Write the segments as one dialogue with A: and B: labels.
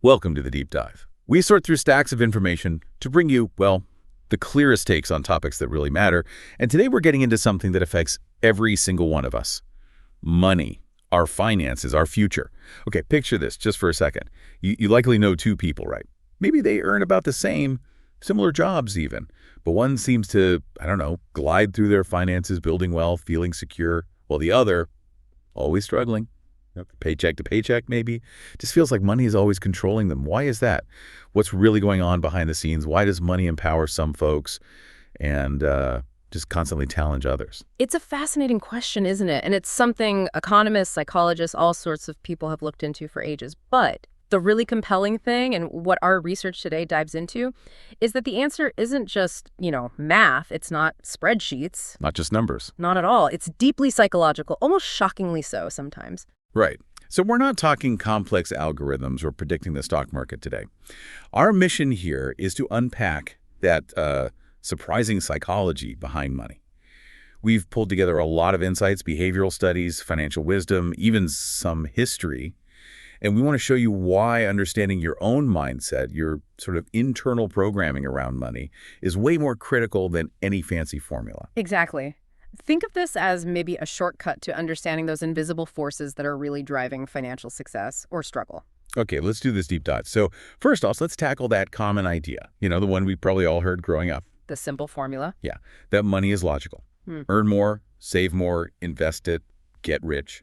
A: Welcome to the Deep Dive. We sort through stacks of information to bring you, well, the clearest takes on topics that really matter. And today we're getting into something that affects every single one of us. Money, our finances, our future. Okay, picture this just for a second. You likely know two people, right? Maybe they earn about the same, similar jobs even. But one seems to, glide through their finances, building wealth, feeling secure, while the other, always struggling. Paycheck to paycheck, maybe. Just feels like money is always controlling them. Why is that? What's really going on behind the scenes? Why does money empower some folks and just constantly challenge others?
B: It's a fascinating question, isn't it? And it's something economists, psychologists, all sorts of people have looked into for ages. But the really compelling thing, and what our research today dives into, is that the answer isn't just, math. It's not spreadsheets.
A: Not just numbers.
B: Not at all. It's deeply psychological, almost shockingly so sometimes.
A: Right. So we're not talking complex algorithms or predicting the stock market today. Our mission here is to unpack that surprising psychology behind money. We've pulled together a lot of insights, behavioral studies, financial wisdom, even some history. And we want to show you why understanding your own mindset, your sort of internal programming around money, is way more critical than any fancy formula.
B: Exactly. Think of this as maybe a shortcut to understanding those invisible forces that are really driving financial success or struggle.
A: Okay, let's do this deep dive. So first off, let's tackle that common idea, the one we probably all heard growing up.
B: The simple formula.
A: Yeah, that money is logical. Earn more, save more, invest it, get rich.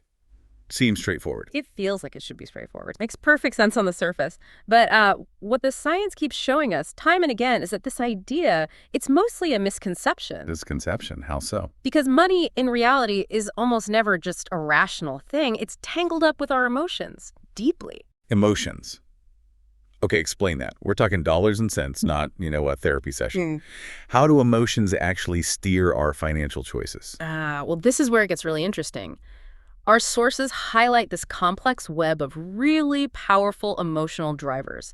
A: Seems straightforward.
B: It feels like it should be straightforward. Makes perfect sense on the surface. But what the science keeps showing us time and again is that this idea, it's mostly a misconception.
A: Misconception? How so?
B: Because money, in reality, is almost never just a rational thing. It's tangled up with our emotions, deeply.
A: Emotions. Okay, explain that. We're talking dollars and cents, not, a therapy session. How do emotions actually steer our financial choices?
B: Well, this is where it gets really interesting. Our sources highlight this complex web of really powerful emotional drivers.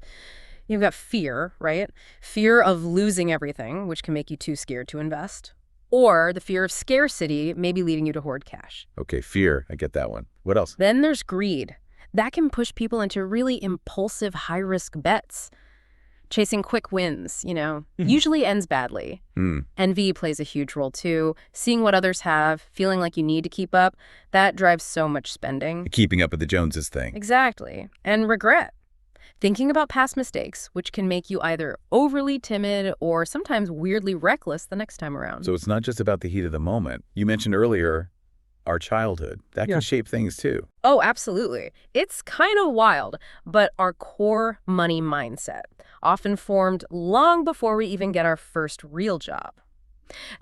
B: You've got fear, right? Fear of losing everything, which can make you too scared to invest. Or the fear of scarcity, maybe leading you to hoard cash.
A: Okay, fear. I get that one. What else?
B: Then there's greed. That can push people into really impulsive, high-risk bets. Chasing quick wins, usually ends badly. Envy plays a huge role too. Seeing what others have, feeling like you need to keep up, that drives so much spending.
A: The keeping up with the Joneses thing.
B: Exactly. And regret. Thinking about past mistakes, which can make you either overly timid or sometimes weirdly reckless the next time around.
A: So it's not just about the heat of the moment. You mentioned earlier our childhood. That can shape things too.
B: Oh, absolutely. It's kind of wild, but our core money mindset, often formed long before we even get our first real job.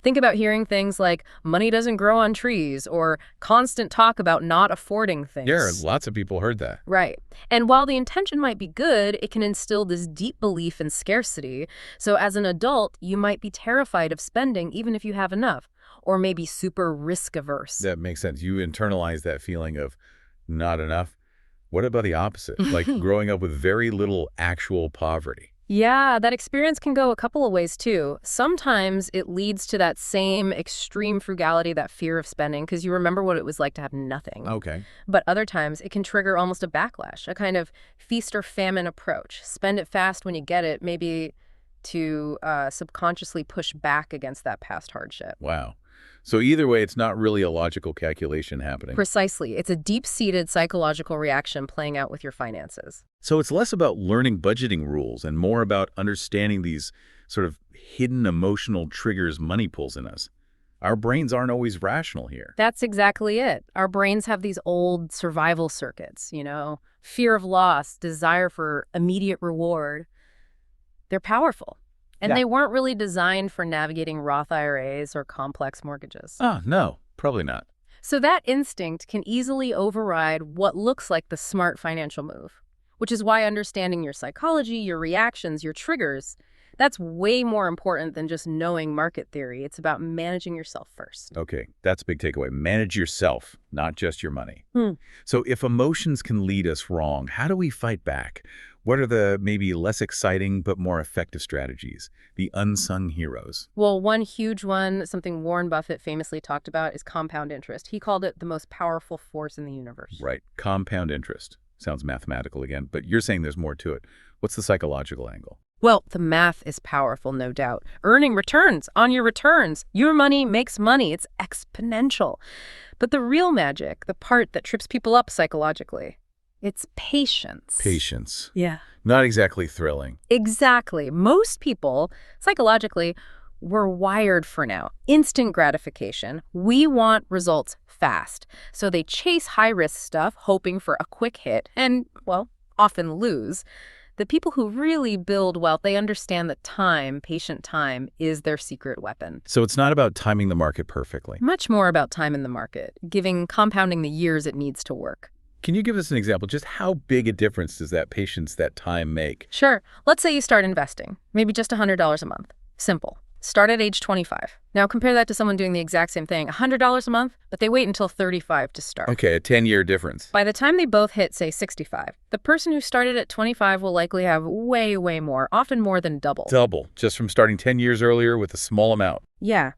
B: Think about hearing things like money doesn't grow on trees or constant talk about not affording things.
A: Yeah, lots of people heard that.
B: Right. And while the intention might be good, it can instill this deep belief in scarcity. So as an adult, you might be terrified of spending even if you have enough, or maybe super risk averse.
A: That makes sense. You internalize that feeling of not enough. What about the opposite? Like growing up with very little actual poverty?
B: Yeah, that experience can go a couple of ways too. Sometimes it leads to that same extreme frugality, that fear of spending, because you remember what it was like to have nothing.
A: Okay.
B: But other times it can trigger almost a backlash, a kind of feast or famine approach. Spend it fast when you get it, maybe to subconsciously push back against that past hardship.
A: Wow. So either way, it's not really a logical calculation happening.
B: Precisely. It's a deep-seated psychological reaction playing out with your finances.
A: So it's less about learning budgeting rules and more about understanding these sort of hidden emotional triggers money pulls in us. Our brains aren't always rational here.
B: That's exactly it. Our brains have these old survival circuits, fear of loss, desire for immediate reward. They're powerful. And they weren't really designed for navigating Roth IRAs or complex mortgages.
A: Oh, no, probably not.
B: So that instinct can easily override what looks like the smart financial move, which is why understanding your psychology, your reactions, your triggers, that's way more important than just knowing market theory. It's about managing yourself first.
A: Okay, that's a big takeaway. Manage yourself, not just your money. So if emotions can lead us wrong, how do we fight back? What are the maybe less exciting but more effective strategies? The unsung heroes.
B: Well, one huge one, something Warren Buffett famously talked about, is compound interest. He called it the most powerful force in the universe.
A: Right. Compound interest. Sounds mathematical again, but you're saying there's more to it. What's the psychological angle?
B: Well, the math is powerful, no doubt. Earning returns on your returns. Your money makes money. It's exponential. But the real magic, the part that trips people up psychologically, it's patience.
A: Patience.
B: Yeah.
A: Not exactly thrilling.
B: Exactly. Most people, psychologically, we're wired for now. Instant gratification. We want results fast. So they chase high-risk stuff, hoping for a quick hit, and, well, often lose. The people who really build wealth, they understand that time, patient time, is their secret weapon.
A: So it's not about timing the market perfectly.
B: Much more about time in the market, compounding the years it needs to work.
A: Can you give us an example? Just how big a difference does that patience, that time make?
B: Sure. Let's say you start investing, maybe just $100 a month. Simple. Start at age 25. Now compare that to someone doing the exact same thing, $100 a month, but they wait until 35 to start.
A: Okay, a 10-year difference.
B: By the time they both hit, say, 65, the person who started at 25 will likely have way, way more, often more than double.
A: Double, just from starting 10 years earlier with a small amount.
B: Yeah.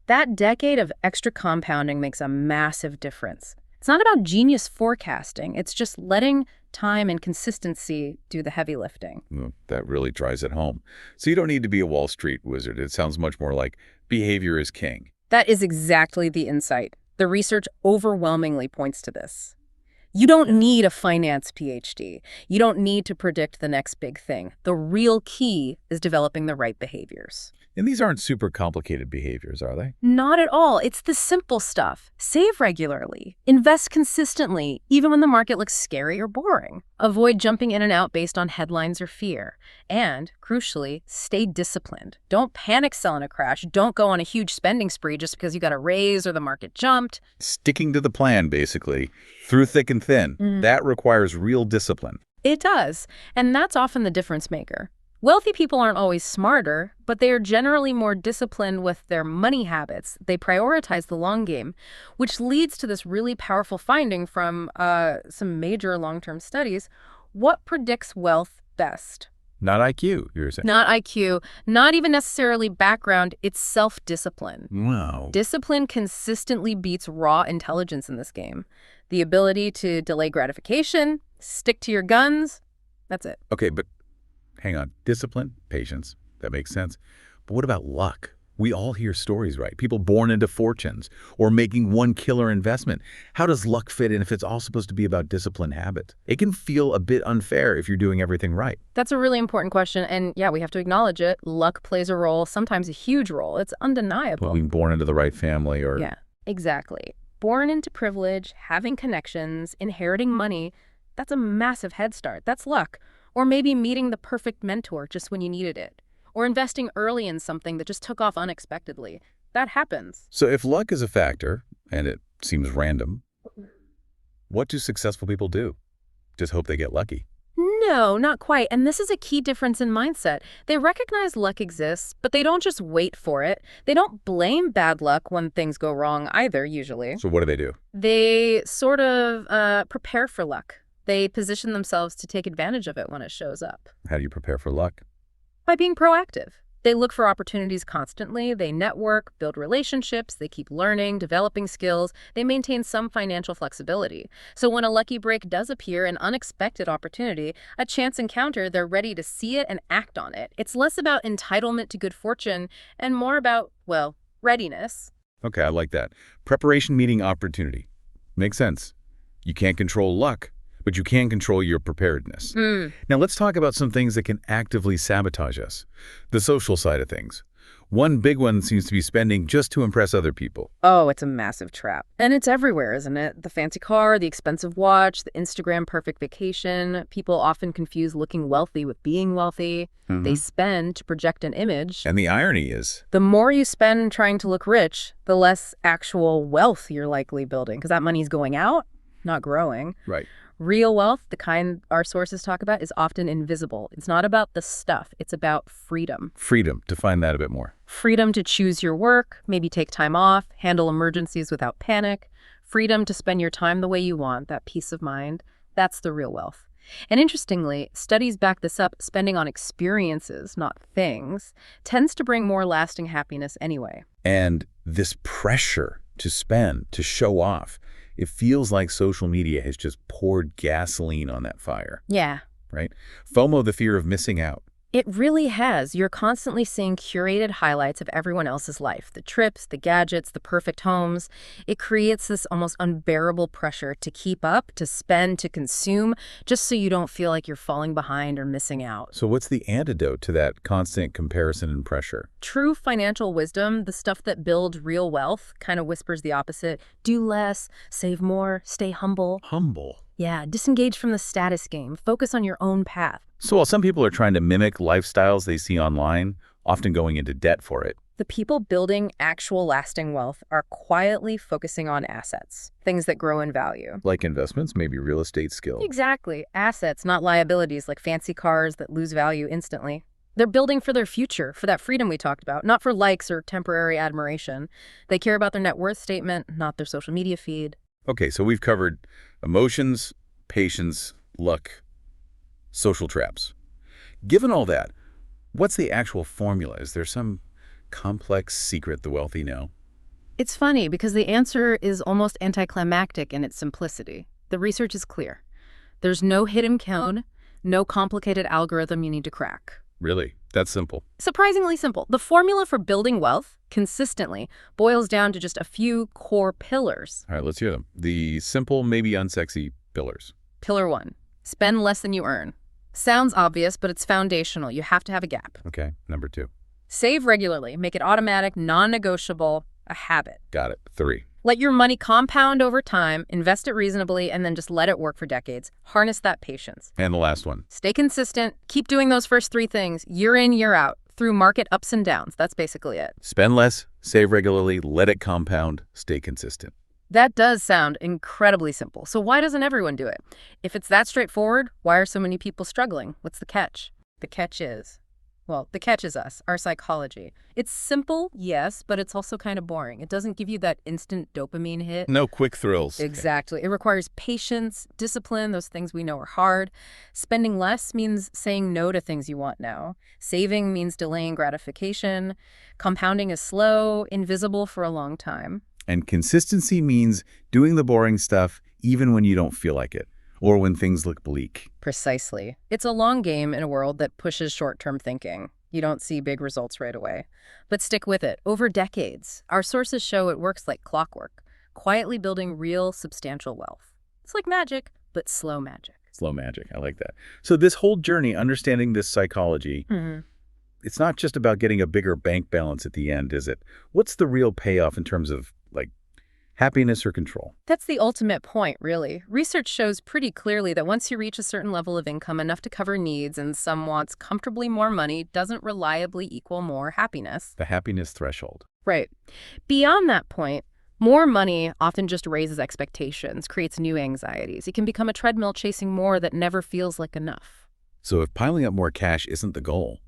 B: That decade of extra compounding makes a massive difference. It's not about genius forecasting. It's just letting time and consistency do the heavy lifting.
A: That really drives it home. So you don't need to be a Wall Street wizard. It sounds much more like behavior is king.
B: That is exactly the insight. The research overwhelmingly points to this. You don't need a finance PhD. You don't need to predict the next big thing. The real key is developing the right behaviors.
A: And these aren't super complicated behaviors, are they?
B: Not at all. It's the simple stuff. Save regularly. Invest consistently, even when the market looks scary or boring. Avoid jumping in and out based on headlines or fear. And, crucially, stay disciplined. Don't panic sell in a crash. Don't go on a huge spending spree just because you got a raise or the market jumped.
A: Sticking to the plan, basically, through thick and thin. That requires real discipline.
B: It does. And that's often the difference maker. Wealthy people aren't always smarter, but they are generally more disciplined with their money habits. They prioritize the long game, which leads to this really powerful finding from some major long-term studies. What predicts wealth best?
A: Not IQ, you're saying?
B: Not IQ, not even necessarily background, it's self-discipline.
A: Wow.
B: Discipline consistently beats raw intelligence in this game. The ability to delay gratification, stick to your guns, that's it.
A: Okay, but hang on. Discipline, patience, that makes sense. But what about luck? We all hear stories, right? People born into fortunes or making one killer investment. How does luck fit in if it's all supposed to be about discipline habit? It can feel a bit unfair if you're doing everything right.
B: That's a really important question. And yeah, we have to acknowledge it. Luck plays a role, sometimes a huge role. It's undeniable.
A: Being born into the right family or...
B: Yeah, exactly. Born into privilege, having connections, inheriting money, that's a massive head start. That's luck. Or maybe meeting the perfect mentor just when you needed it. Or investing early in something that just took off unexpectedly. That happens.
A: So if luck is a factor, and it seems random, what do successful people do? Just hope they get lucky?
B: No, not quite. And this is a key difference in mindset. They recognize luck exists, but they don't just wait for it. They don't blame bad luck when things go wrong either, usually.
A: So what do?
B: They sort of prepare for luck. They position themselves to take advantage of it when it shows up.
A: How do you prepare for luck?
B: By being proactive. They look for opportunities constantly, they network, build relationships, they keep learning, developing skills, they maintain some financial flexibility. So when a lucky break does appear, an unexpected opportunity, a chance encounter, they're ready to see it and act on it. It's less about entitlement to good fortune and more about, well, readiness.
A: Okay, I like that. Preparation meeting opportunity. Makes sense. You can't control luck, but you can control your preparedness. Now let's talk about some things that can actively sabotage us. The social side of things. One big one seems to be spending just to impress other people.
B: Oh, it's a massive trap. And it's everywhere, isn't it? The fancy car, the expensive watch, the Instagram perfect vacation. People often confuse looking wealthy with being wealthy. They spend to project an image.
A: And the irony is,
B: the more you spend trying to look rich, the less actual wealth you're likely building, because that money's going out, not growing.
A: right.
B: Real wealth, the kind our sources talk about, is often invisible. It's not about the stuff. It's about freedom.
A: Freedom. Define that a bit more.
B: Freedom to choose your work, maybe take time off, handle emergencies without panic. Freedom to spend your time the way you want, that peace of mind. That's the real wealth. And interestingly, studies back this up. Spending on experiences, not things, tends to bring more lasting happiness anyway.
A: And this pressure to spend, to show off, It feels like social media has just poured gasoline on that fire,
B: Yeah.
A: right? FOMO, the fear of missing out.
B: It really has. You're constantly seeing curated highlights of everyone else's life. The trips, the gadgets, the perfect homes. It creates this almost unbearable pressure to keep up, to spend, to consume, just so you don't feel like you're falling behind or missing out.
A: So what's the antidote to that constant comparison and pressure?
B: True financial wisdom, the stuff that builds real wealth, kind of whispers the opposite. Do less, save more, stay humble.
A: Humble.
B: Yeah, disengage from the status game. Focus on your own path.
A: So while some people are trying to mimic lifestyles they see online, often going into debt for it,
B: The people building actual lasting wealth are quietly focusing on assets, things that grow in value.
A: like investments, maybe real estate skills.
B: Exactly. Assets, not liabilities like fancy cars that lose value instantly. They're building for their future, for that freedom we talked about, not for likes or temporary admiration. They care about their net worth statement, not their social media feed.
A: Okay, so we've covered emotions, patience, luck, social traps. Given all that, what's the actual formula? Is there some complex secret the wealthy know?
B: It's funny because the answer is almost anticlimactic in its simplicity. The research is clear. There's no hidden code, no complicated algorithm you need to crack.
A: Really? That's simple.
B: Surprisingly simple. The formula for building wealth consistently boils down to just a few core pillars.
A: All right, let's hear them. The simple, maybe unsexy pillars.
B: Pillar 1, spend less than you earn. Sounds obvious, but it's foundational. You have to have a gap.
A: Okay, number 2.
B: Save regularly. Make it automatic, non-negotiable, a habit.
A: Got it. 3.
B: Let your money compound over time, invest it reasonably, and then just let it work for decades. Harness that patience.
A: And the last one.
B: Stay consistent. Keep doing those first 3 things, year in, year out, through market ups and downs. That's basically it.
A: Spend less, save regularly, let it compound, stay consistent.
B: That does sound incredibly simple. So why doesn't everyone do it? If it's that straightforward, why are so many people struggling? What's the catch? The catch is us, our psychology. It's simple, yes, but it's also kind of boring. It doesn't give you that instant dopamine hit.
A: No quick thrills.
B: Exactly. It requires patience, discipline, those things we know are hard. Spending less means saying no to things you want now. Saving means delaying gratification. Compounding is slow, invisible for a long time.
A: And consistency means doing the boring stuff even when you don't feel like it, or when things look bleak.
B: Precisely. It's a long game in a world that pushes short-term thinking. You don't see big results right away. But stick with it. Over decades, our sources show it works like clockwork, quietly building real, substantial wealth. It's like magic, but slow magic.
A: Slow magic. I like that. So this whole journey, understanding this psychology, it's not just about getting a bigger bank balance at the end, is it? What's the real payoff in terms of, like, happiness or control?
B: That's the ultimate point, really. Research shows pretty clearly that once you reach a certain level of income, enough to cover needs and some wants, comfortably more money doesn't reliably equal more happiness.
A: The happiness threshold.
B: Right. Beyond that point, more money often just raises expectations, creates new anxieties. It can become a treadmill chasing more that never feels like enough.
A: So if piling up more cash isn't the goal,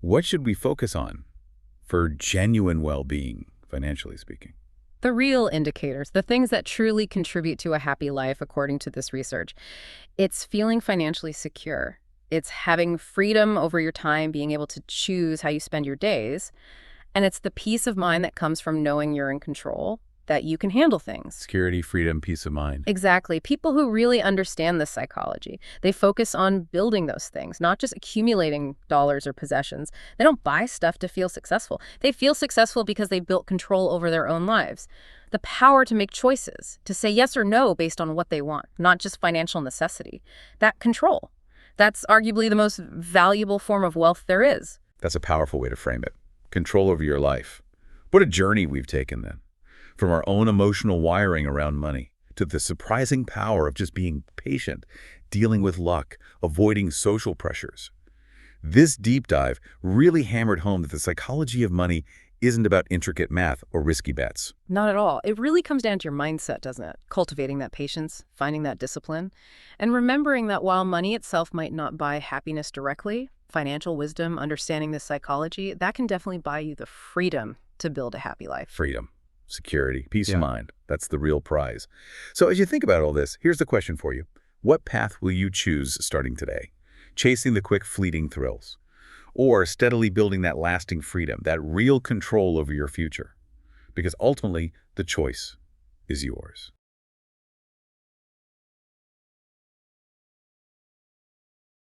A: what should we focus on for genuine well-being, financially speaking?
B: The real indicators, the things that truly contribute to a happy life, according to this research, it's feeling financially secure. It's having freedom over your time, being able to choose how you spend your days. And it's the peace of mind that comes from knowing you're in control, that you can handle things.
A: Security, freedom, peace of mind.
B: Exactly. People who really understand this psychology, they focus on building those things, not just accumulating dollars or possessions. They don't buy stuff to feel successful. They feel successful because they built control over their own lives. The power to make choices, to say yes or no based on what they want, not just financial necessity. That control, that's arguably the most valuable form of wealth there is.
A: That's a powerful way to frame it. Control over your life. What a journey we've taken then. From our own emotional wiring around money to the surprising power of just being patient, dealing with luck, avoiding social pressures. This deep dive really hammered home that the psychology of money isn't about intricate math or risky bets.
B: Not at all. It really comes down to your mindset, doesn't it? Cultivating that patience, finding that discipline, and remembering that while money itself might not buy happiness directly, financial wisdom, understanding this psychology, that can definitely buy you the freedom to build a happy life.
A: Freedom. Security, peace of mind. That's the real prize. So as you think about all this, here's the question for you. What path will you choose starting today? Chasing the quick, fleeting thrills? Or steadily building that lasting freedom, that real control over your future? Because ultimately, the choice is yours.